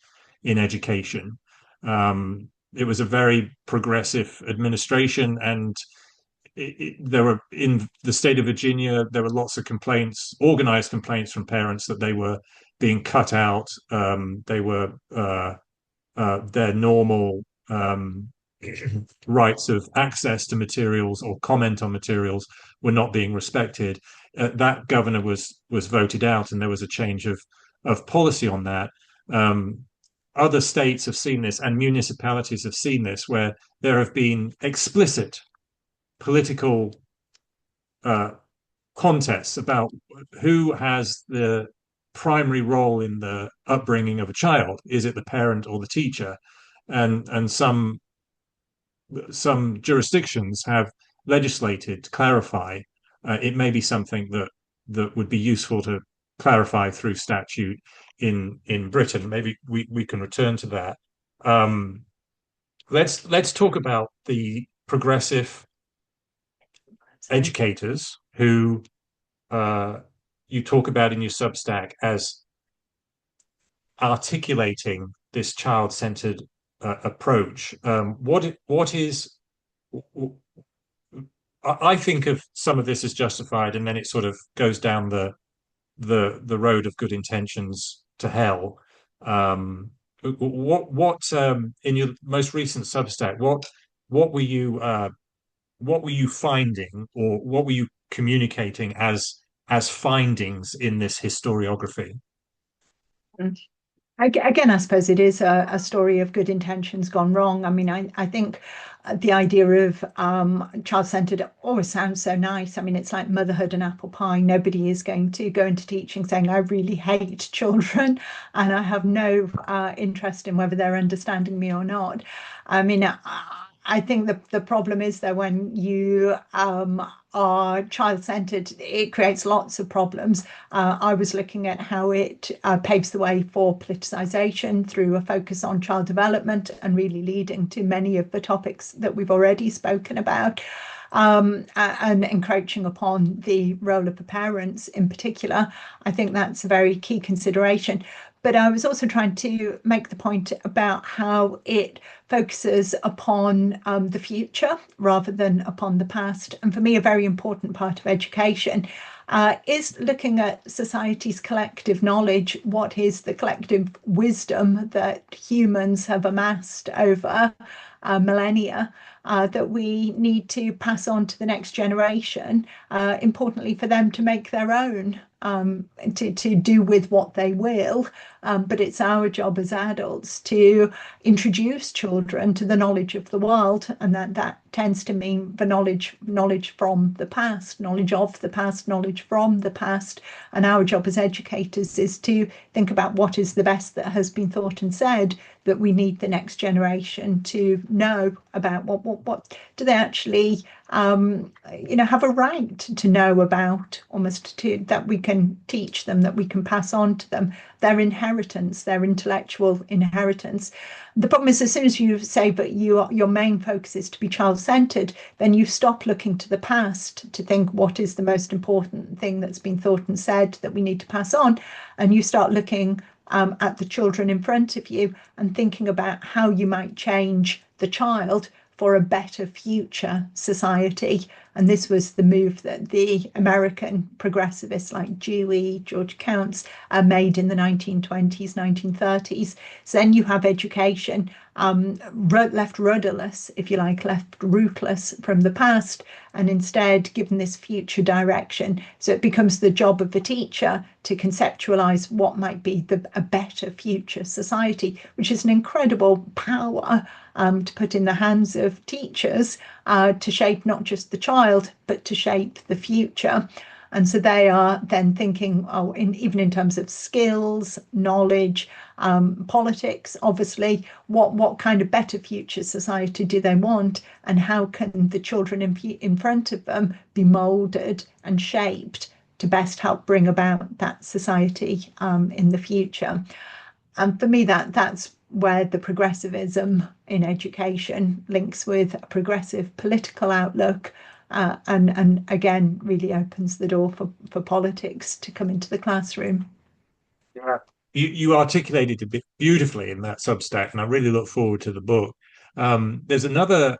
in education. It was a very progressive administration, and there were, in the state of Virginia, there were lots of complaints, organized complaints from parents that they were being cut out. They were their normal rights of access to materials or comment on materials were not being respected. That governor was voted out, and there was a change of policy on that. Other states have seen this, and municipalities have seen this, where there have been explicit political contests about who has the primary role in the upbringing of a child. Is it the parent or the teacher? And some jurisdictions have legislated to clarify. It may be something that would be useful to clarify through statute in Britain. Maybe we can return to that. Let's talk about the progressive educators who you talk about in your Substack as articulating this child-centered approach. What is? I think of some of this as justified, and then it sort of goes down the road of good intentions to hell. What in your most recent Substack? What were you finding, or what were you communicating as findings in this historiography? Again, I suppose it is a story of good intentions gone wrong. I mean, I think the idea of child-centered always sounds so nice. I mean, it's like motherhood and apple pie. Nobody is going to go into teaching saying, I really hate children and I have no interest in whether they're understanding me or not. I mean, I think the problem is that when you are child-centered, it creates lots of problems. I was looking at how it paves the way for politicization through a focus on child development, and really leading to many of the topics that we've already spoken about, and encroaching upon the role of the parents in particular. I think that's a very key consideration. But I was also trying to make the point about how it focuses upon the future rather than upon the past. And for me, a very important part of education is looking at society's collective knowledge. What is the collective wisdom that humans have amassed over millennia that we need to pass on to the next generation, importantly for them to make their own, to do with what they will. But it's our job as adults to introduce children to the knowledge of the world, and that tends to mean the knowledge from the past, knowledge of the past, knowledge from the past. And our job as educators is to think about what is the best that has been thought and said that we need the next generation to know about. What do they actually have a right to know about, almost that we can teach them, that we can pass on to them, their inheritance, their intellectual inheritance. The problem is, as soon as you say that your main focus is to be child-centered, then you stop looking to the past to think what is the most important thing that's been thought and said that we need to pass on, and you start looking at the children in front of you and thinking about how you might change the child for a better future society. And this was the move that the American progressivists like Dewey, George Counts made in the 1920s, 1930s. So then you have education left rudderless, if you like, left rootless from the past, and instead given this future direction. So it becomes the job of the teacher to conceptualize what might be a better future society, which is an incredible power to put in the hands of teachers to shape not just the child, but to shape the future. And so they are then thinking, even in terms of skills, knowledge, politics, obviously, what kind of better future society do they want, and how can the children in front of them be moulded and shaped to best help bring about that society in the future. And for me, that's where the progressivism in education links with a progressive political outlook, and again really opens the door for politics to come into the classroom. Yeah. You articulated it beautifully in that Substack, and I really look forward to the book. There's another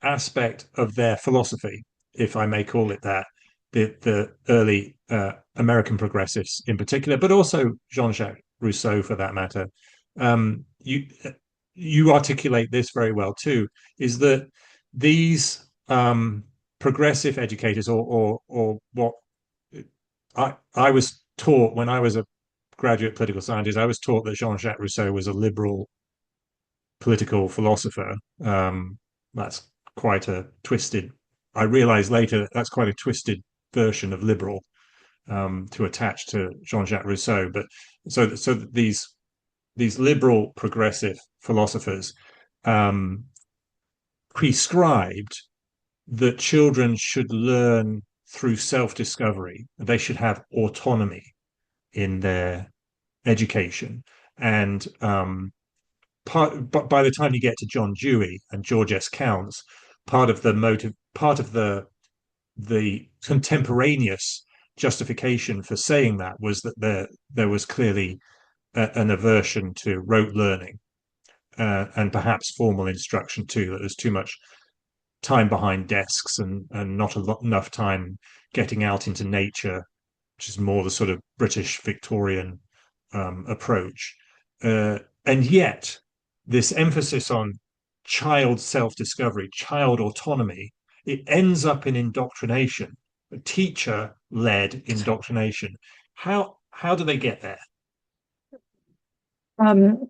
aspect of their philosophy, if I may call it that, the early American progressives in particular, but also Jean-Jacques Rousseau for that matter. You articulate this very well too, is that these progressive educators, or what I was taught when I was a graduate political scientist, I was taught that Jean-Jacques Rousseau was a liberal political philosopher. That's quite a twisted. I realized later that that's quite a twisted version of liberal to attach to Jean-Jacques Rousseau. But so these liberal progressive philosophers prescribed that children should learn through self-discovery. They should have autonomy in their education, and but by the time you get to John Dewey and George S. Counts, part of the contemporaneous justification for saying that was that there was clearly an aversion to rote learning, and perhaps formal instruction too. That there's too much time behind desks and not enough time getting out into nature, which is more the sort of British Victorian approach. And yet, this emphasis on child self-discovery, child autonomy, it ends up in indoctrination, teacher-led indoctrination. How do they get there? Um,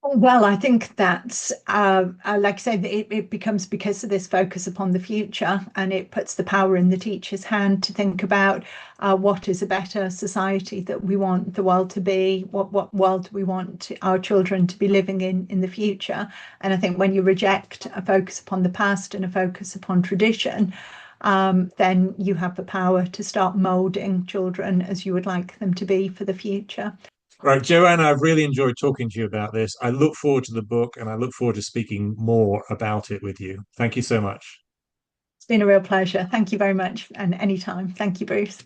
Well, I think that's, like I said, it becomes because of this focus upon the future, and it puts the power in the teacher's hand to think about what is a better society that we want the world to be, what world we want our children to be living in the future. And I think when you reject a focus upon the past and a focus upon tradition, then you have the power to start moulding children as you would like them to be for the future. Right, Joanna, I've really enjoyed talking to you about this. I look forward to the book, and I look forward to speaking more about it with you. Thank you so much. It's been a real pleasure. Thank you very much. And anytime. Thank you, Bruce.